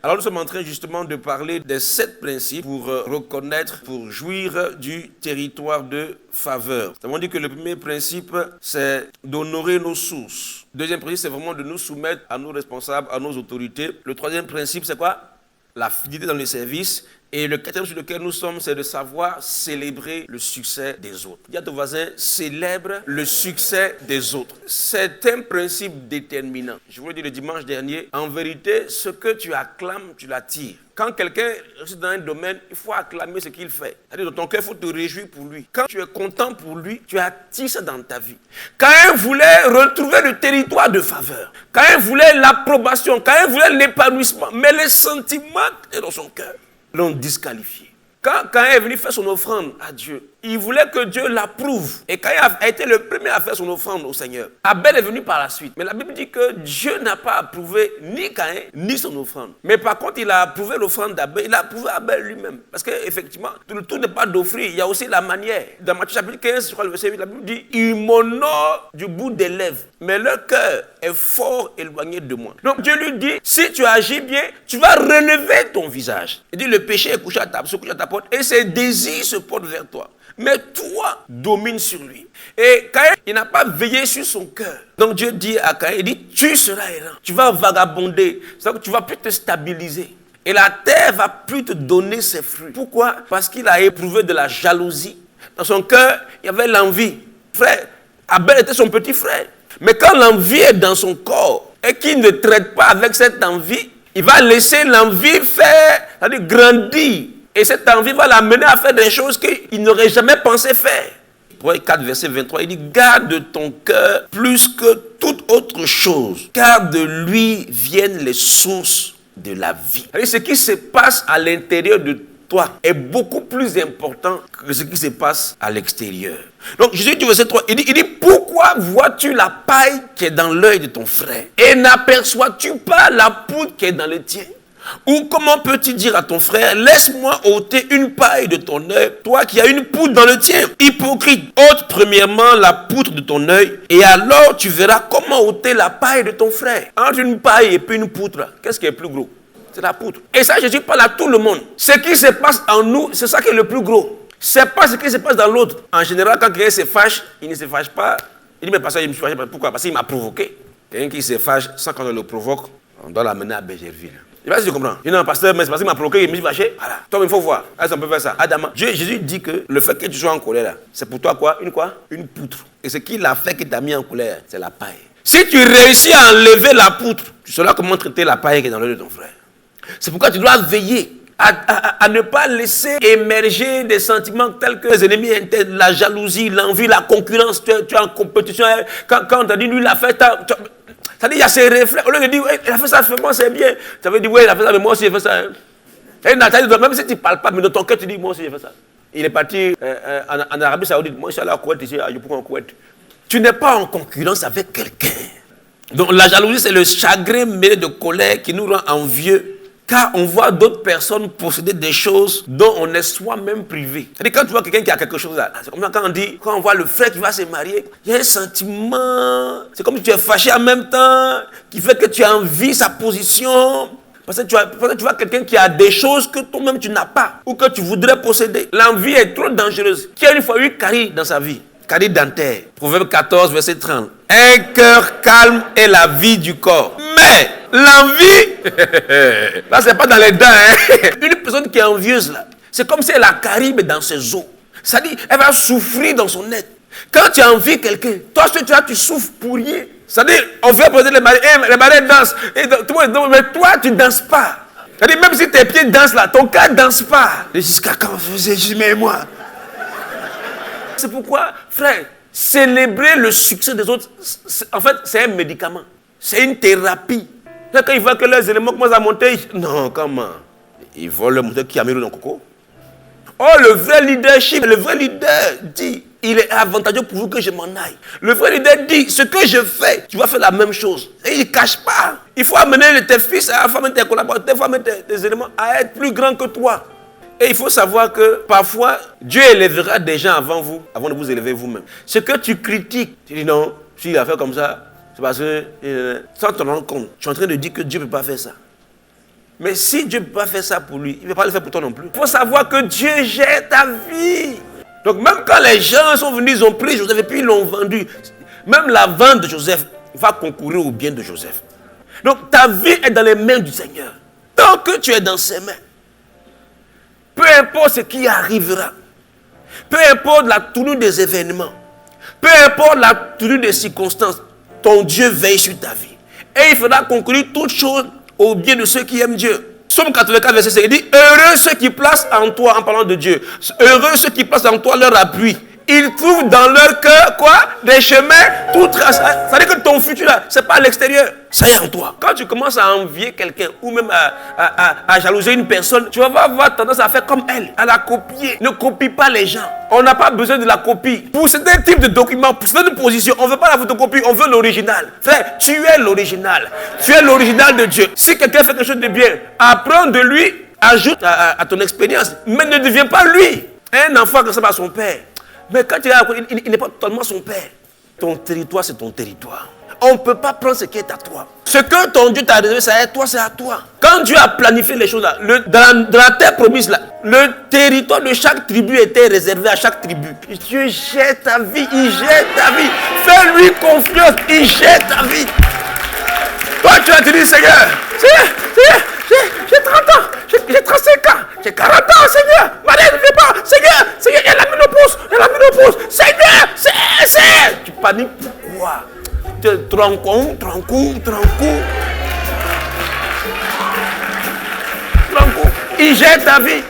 Alors nous sommes en train justement de parler des 7 principes pour reconnaître, pour jouir du territoire de faveur. Nous avons dit que le premier principe, c'est d'honorer nos sources. Le deuxième principe, c'est vraiment de nous soumettre à nos responsables, à nos autorités. Le troisième principe, c'est quoi? La fidélité dans le service. Et le quatrième sur lequel nous sommes, c'est de savoir célébrer le succès des autres. Dis à ton voisin, célèbre le succès des autres. C'est un principe déterminant. Je vous l'ai dit le dimanche dernier, en vérité, ce que tu acclames, tu l'attires. Quand quelqu'un est dans un domaine, il faut acclamer ce qu'il fait. C'est-à-dire, dans ton cœur, il faut te réjouir pour lui. Quand tu es content pour lui, tu attires ça dans ta vie. Quand il voulait retrouver le territoire de faveur, quand il voulait l'approbation, quand il voulait l'épanouissement, mais les sentiments étaient dans son cœur, l'ont disqualifié. Quand il est venu faire son offrande à Dieu, il voulait que Dieu l'approuve. Et quand il a été le premier à faire son offrande au Seigneur, Abel est venu par la suite. Mais la Bible dit que Dieu n'a pas approuvé ni Caïn, ni son offrande. Mais par contre, il a approuvé l'offrande d'Abel. Il a approuvé Abel lui-même. Parce qu'effectivement, tout n'est pas d'offrir. Il y a aussi la manière. Dans Matthieu chapitre 15, je crois le verset 8, la Bible dit « Ils m'honorent du bout des lèvres, mais leur cœur est fort éloigné de moi. » Donc Dieu lui dit, si tu agis bien, tu vas relever ton visage. Il dit, le péché est couché à ta porte et ses désirs se portent vers toi. Mais toi, domine sur lui. Et Caïn, il n'a pas veillé sur son cœur. Donc Dieu dit à Caïn, il dit, tu seras errant. Tu vas vagabonder. C'est-à-dire que tu ne vas plus te stabiliser. Et la terre va plus te donner ses fruits. Pourquoi? Parce qu'il a éprouvé de la jalousie. Dans son cœur, il y avait l'envie. Frère, Abel était son petit frère. Mais quand l'envie est dans son corps et qu'il ne traite pas avec cette envie, il va laisser l'envie faire, c'est-à-dire grandir. Et cette envie va l'amener à faire des choses qu'il n'aurait jamais pensé faire. Proverbe 4, verset 23, il dit, garde ton cœur plus que toute autre chose, car de lui viennent les sources de la vie. C'est-à-dire, ce qui se passe à l'intérieur de toi est beaucoup plus important que ce qui se passe à l'extérieur. Donc Jésus dit au verset 3, il dit, pourquoi vois-tu la paille qui est dans l'œil de ton frère et n'aperçois-tu pas la poudre qui est dans le tien? Ou comment peux-tu dire à ton frère, laisse-moi ôter une paille de ton œil, toi qui as une poudre dans le tien? Hypocrite, ôte premièrement la poudre de ton œil, et alors tu verras comment ôter la paille de ton frère. Entre une paille et puis une poudre, qu'est-ce qui est plus gros? C'est la poudre. Et ça, Jésus parle à tout le monde. Ce qui se passe en nous, c'est ça qui est le plus gros. C'est pas ce qui se passe dans l'autre. En général, quand quelqu'un se fâche, il ne se fâche pas. Il dit, mais pasteur, il me fâche. Pourquoi? Parce qu'il m'a provoqué. Quelqu'un qui se fâche sans qu'on le provoque, on doit l'amener à Bégerville. Je ne sais pas si tu comprends. Je dis non, pasteur, mais c'est parce qu'il m'a provoqué, il me dit fâché. Voilà. Toi, il faut voir. Est-ce qu'on peut faire ça? Adama. Jésus dit que le fait que tu sois en colère, là, c'est pour toi quoi? Une poutre. Et ce qu'il a fait qui t'a mis en colère, c'est la paille. Si tu réussis à enlever la poutre, tu sauras comment traiter la paille qui est dans l'œil de ton frère. C'est pourquoi tu dois veiller à ne pas laisser émerger des sentiments tels que les ennemis internes, la jalousie, l'envie, la concurrence. Tu es en compétition. Quand on t'a dit, lui, il a fait... C'est-à-dire, il y a ces réflexes. Au lieu de dire, ouais, il a fait ça, moi, c'est bien. Tu avais dit, ouais, il a fait ça, mais moi aussi, j'ai fait ça. Et Nathalie, même si tu ne parles pas, mais dans ton cœur, tu dis, moi aussi, j'ai fait ça. Il est parti en Arabie Saoudite. Moi, je suis allé à Koweït, ici, à Yopougon, en Koweït. Tu n'es pas en concurrence avec quelqu'un. Donc, la jalousie, c'est le chagrin mêlé de colère qui nous rend envieux. Car on voit d'autres personnes posséder des choses dont on est soi-même privé. C'est-à-dire quand tu vois quelqu'un qui a quelque chose là, c'est comme ça quand on voit le frère qui va se marier, il y a un sentiment, c'est comme si tu es fâché en même temps, qui fait que tu envies sa position. Parce que tu vois quelqu'un qui a des choses que toi-même tu n'as pas, ou que tu voudrais posséder. L'envie est trop dangereuse. Qui a une fois eu Carrie dans sa vie? Carrie dentaire. Proverbe 14, verset 30. Un cœur calme est la vie du corps. Mais l'envie, là c'est pas dans les dents, hein. Une personne qui est envieuse là, c'est comme si elle a carie dans ses os. C'est-à-dire, elle va souffrir dans son être. Quand tu envies quelqu'un, toi ce que tu as, tu souffres pour rien. C'est-à-dire, on fait poser les maris dansent. Mais toi, tu ne danses pas. C'est-à-dire, même si tes pieds dansent là, ton cœur ne danse pas. Et jusqu'à quand vous faisiez, je mets moi. C'est pourquoi, frère, célébrer le succès des autres, en fait, c'est un médicament. C'est une thérapie. Là, quand ils voient que les éléments commencent à monter, non, comment? Ils volent le moteur qui a mis dans le coco. Oh, le vrai leadership, le vrai leader dit, il est avantageux pour vous que je m'en aille. Le vrai leader dit, ce que je fais, tu vas faire la même chose. Et il ne cache pas. Il faut amener tes fils, il faut amener tes collaborateurs, il faut amener tes éléments à être plus grands que toi. Et il faut savoir que parfois, Dieu élèvera des gens avant vous, avant de vous élever vous-même. Ce que tu critiques, tu dis non, s'il a fait comme ça, c'est parce que, sans te rendre compte, tu es en train de dire que Dieu ne peut pas faire ça. Mais si Dieu ne peut pas faire ça pour lui, il ne va pas le faire pour toi non plus. Il faut savoir que Dieu gère ta vie. Donc même quand les gens sont venus, ils ont pris Joseph et puis ils l'ont vendu. Même la vente de Joseph va concourir au bien de Joseph. Donc ta vie est dans les mains du Seigneur. Tant que tu es dans ses mains, peu importe ce qui arrivera, peu importe la tournure des événements, peu importe la tournure des circonstances, ton Dieu veille sur ta vie. Et il faudra conclure toutes choses au bien de ceux qui aiment Dieu. Psaume 84, verset 5, il dit, heureux ceux qui placent en toi, en parlant de Dieu, heureux ceux qui placent en toi leur appui. Ils trouvent dans leur cœur, quoi? Des chemins tout tracés. Ça veut dire que ton futur, là, c'est pas à l'extérieur, c'est en toi. Quand tu commences à envier quelqu'un, ou même à jalouser une personne, tu vas avoir tendance à faire comme elle, à la copier. Ne copie pas les gens. On n'a pas besoin de la copie. Pour certains types de documents, pour certaines positions, on ne veut pas la photocopie, on veut l'original. Frère, tu es l'original. Tu es l'original de Dieu. Si quelqu'un fait quelque chose de bien, apprends de lui, ajoute à ton expérience, mais ne deviens pas lui. Un enfant qui ressemble à son père. Mais quand il n'est pas totalement son père. Ton territoire, c'est ton territoire. On ne peut pas prendre ce qui est à toi. Ce que ton Dieu t'a réservé, c'est à toi, c'est à toi. Quand Dieu a planifié les choses là, dans la terre promise là, le territoire de chaque tribu était réservé à chaque tribu. Dieu gère ta vie, il gère ta vie. Fais-lui confiance, il gère ta vie. Toi, tu as dit, Seigneur, j'ai 30 ans, j'ai 35 ans, j'ai 40 ans, Seigneur. Marie, ne fais pas, Seigneur, il y a la ménopause, Seigneur, c'est. Tu paniques pourquoi? Tu te rends compte. Il gère ta vie.